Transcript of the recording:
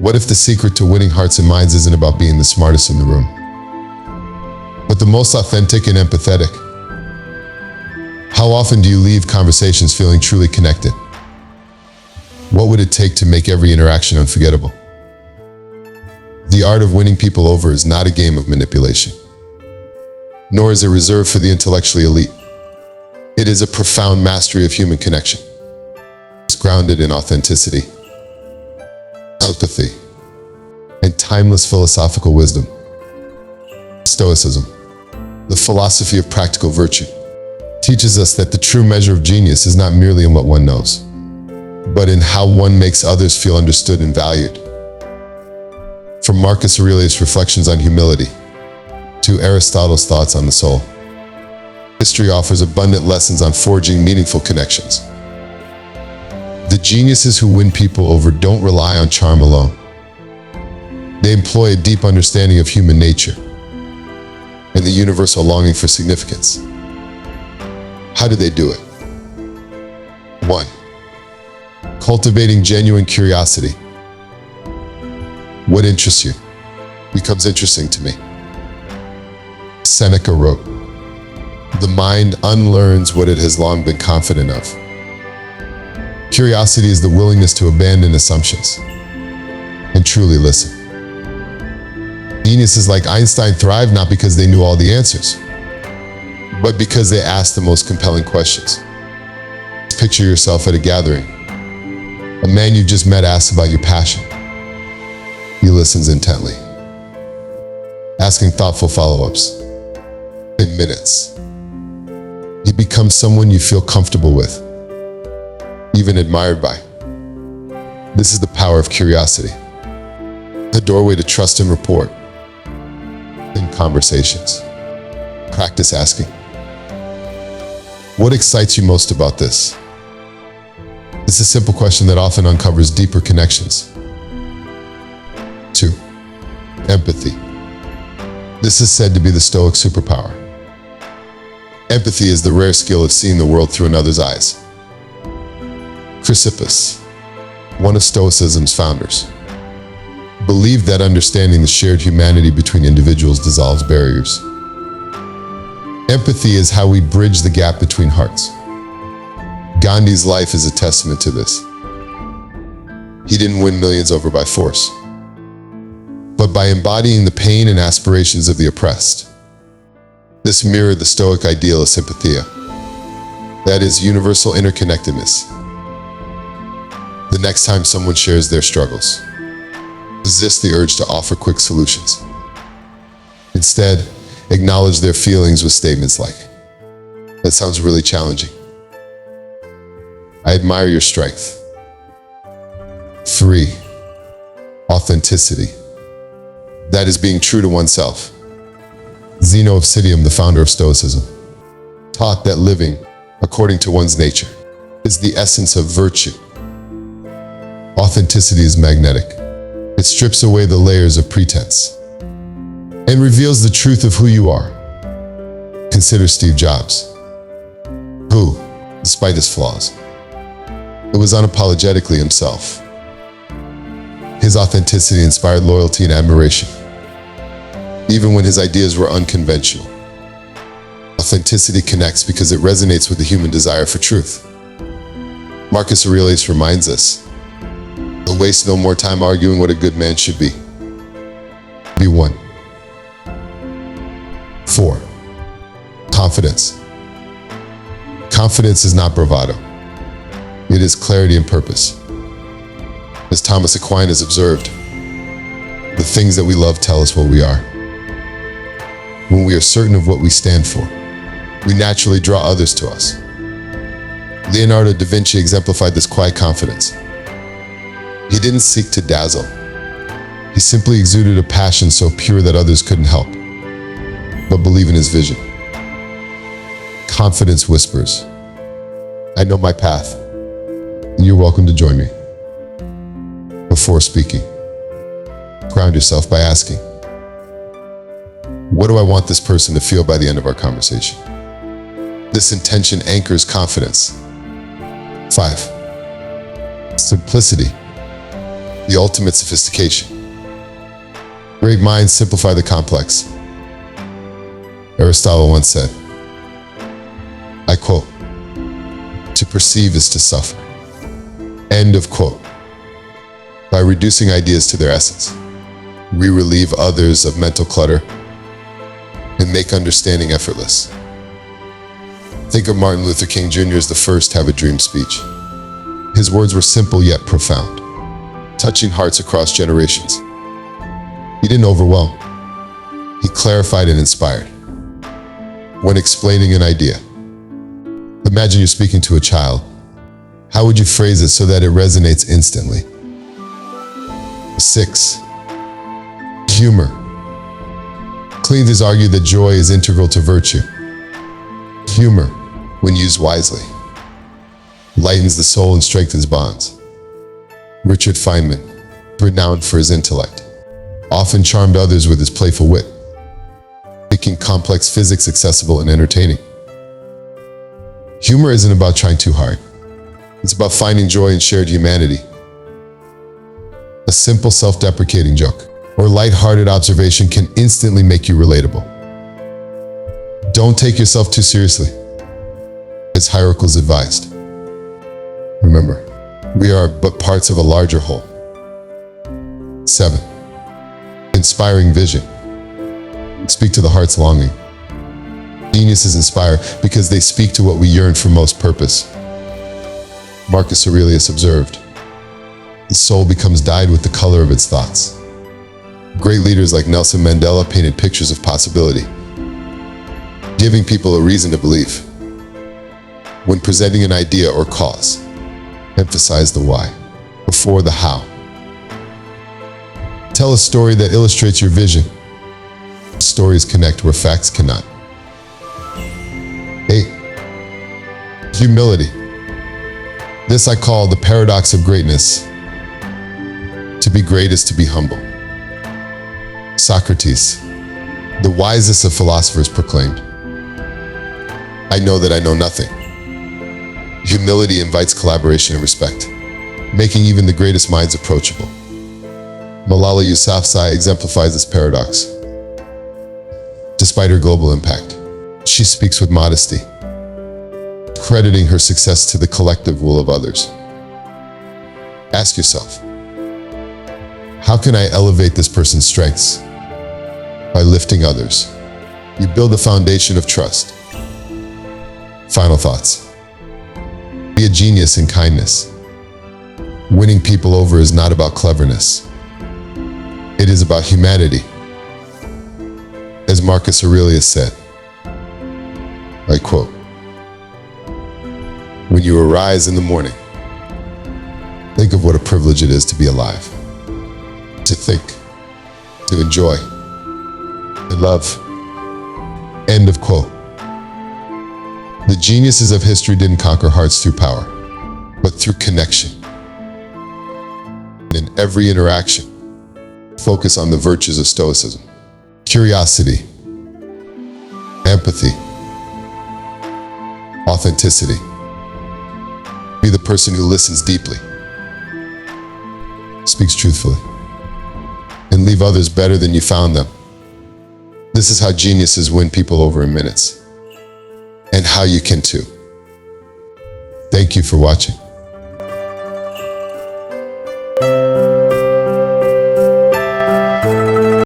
What if the secret to winning hearts and minds isn't about being the smartest in the room, but the most authentic and empathetic? How often do you leave conversations feeling truly connected? What would it take to make every interaction unforgettable? The art of winning people over is not a game of manipulation, nor is it reserved for the intellectually elite. It is a profound mastery of human connection. It's grounded in authenticity, empathy, and timeless philosophical wisdom. Stoicism, the philosophy of practical virtue, teaches us that the true measure of genius is not merely in what one knows, but in how one makes others feel understood and valued. From Marcus Aurelius' reflections on humility to Aristotle's thoughts on the soul, history offers abundant lessons on forging meaningful connections. The geniuses who win people over don't rely on charm alone. They employ a deep understanding of human nature and the universal longing for significance. How do they do it? 1. Cultivating genuine curiosity. What interests you becomes interesting to me. Seneca wrote, "The mind unlearns what it has long been confident of." Curiosity is the willingness to abandon assumptions and truly listen. Geniuses like Einstein thrive not because they knew all the answers, but because they asked the most compelling questions. Picture yourself at a gathering. A man you just met asks about your passion. He listens intently, asking thoughtful follow-ups. In minutes, he becomes someone you feel comfortable with, even admired by. This is the power of curiosity, the doorway to trust and rapport. In conversations, practice asking, what excites you most about this? It's a simple question that often uncovers deeper connections. 2. Empathy. This is said to be the Stoic superpower. Empathy is the rare skill of seeing the world through another's eyes. Chrysippus, one of Stoicism's founders, believed that understanding the shared humanity between individuals dissolves barriers. Empathy is how we bridge the gap between hearts. Gandhi's life is a testament to this. He didn't win millions over by force, but by embodying the pain and aspirations of the oppressed. This mirrored the Stoic ideal of sympathia, that is, universal interconnectedness. The next time someone shares their struggles, resist the urge to offer quick solutions. Instead, acknowledge their feelings with statements like, "That sounds really challenging. I admire your strength." 3. Authenticity. That is being true to oneself. Zeno of Citium, the founder of Stoicism, taught that living according to one's nature is the essence of virtue. Authenticity is magnetic. It strips away the layers of pretense and reveals the truth of who you are. Consider Steve Jobs, who, despite his flaws, was unapologetically himself. His authenticity inspired loyalty and admiration, even when his ideas were unconventional. Authenticity connects because it resonates with the human desire for truth. Marcus Aurelius reminds us, "Don't waste no more time arguing what a good man should be. Be one." 4. Confidence. Confidence is not bravado. It is clarity and purpose. As Thomas Aquinas observed, the things that we love tell us what we are. When we are certain of what we stand for, we naturally draw others to us. Leonardo da Vinci exemplified this quiet confidence. He didn't seek to dazzle. He simply exuded a passion so pure that others couldn't help but believe in his vision. Confidence whispers, "I know my path, and you're welcome to join me." Before speaking, ground yourself by asking, what do I want this person to feel by the end of our conversation? This intention anchors confidence. 5. Simplicity. the ultimate sophistication. Great minds simplify the complex. Aristotle once said, I quote, "To perceive is to suffer." End of quote. By reducing ideas to their essence, we relieve others of mental clutter and make understanding effortless. Think of Martin Luther King Jr. as the first Have a Dream speech. His words were simple yet profound, touching hearts across generations. He didn't overwhelm. He clarified and inspired. When explaining an idea, imagine you're speaking to a child. How would you phrase it so that it resonates instantly? 6. Humor. Cleanses argue that joy is integral to virtue. Humor, when used wisely, lightens the soul and strengthens bonds. Richard Feynman, renowned for his intellect, often charmed others with his playful wit, making complex physics accessible and entertaining. Humor isn't about trying too hard. It's about finding joy in shared humanity. A simple self-deprecating joke or light-hearted observation can instantly make you relatable. Don't take yourself too seriously, as Hierocles advised. Remember, we are but parts of a larger whole. 7. Inspiring vision. Speak to the heart's longing. Geniuses inspire because they speak to what we yearn for most purpose. Marcus Aurelius observed, the soul becomes dyed with the color of its thoughts. Great leaders like Nelson Mandela painted pictures of possibility, giving people a reason to believe. When presenting an idea or cause, emphasize the why before the how. Tell a story that illustrates your vision. Stories connect where facts cannot. 8. Humility. This I call the paradox of greatness. To be great is to be humble. Socrates, the wisest of philosophers, proclaimed, I know that I know nothing. Humility invites collaboration and respect, making even the greatest minds approachable. Malala Yousafzai exemplifies this paradox. Despite her global impact, she speaks with modesty, crediting her success to the collective will of others. Ask yourself, how can I elevate this person's strengths? By lifting others, you build a foundation of trust. Final thoughts. Be a genius in kindness. Winning people over is not about cleverness. It is about humanity. As Marcus Aurelius said, I quote, when you arise in the morning, think of what a privilege it is to be alive, to think, to enjoy, to love. End of quote. The geniuses of history didn't conquer hearts through power, but through connection. And in every interaction, focus on the virtues of Stoicism: curiosity, empathy, authenticity. Be the person who listens deeply, speaks truthfully, and leave others better than you found them. This is how geniuses win people over in minutes, and how you can too. Thank you for watching.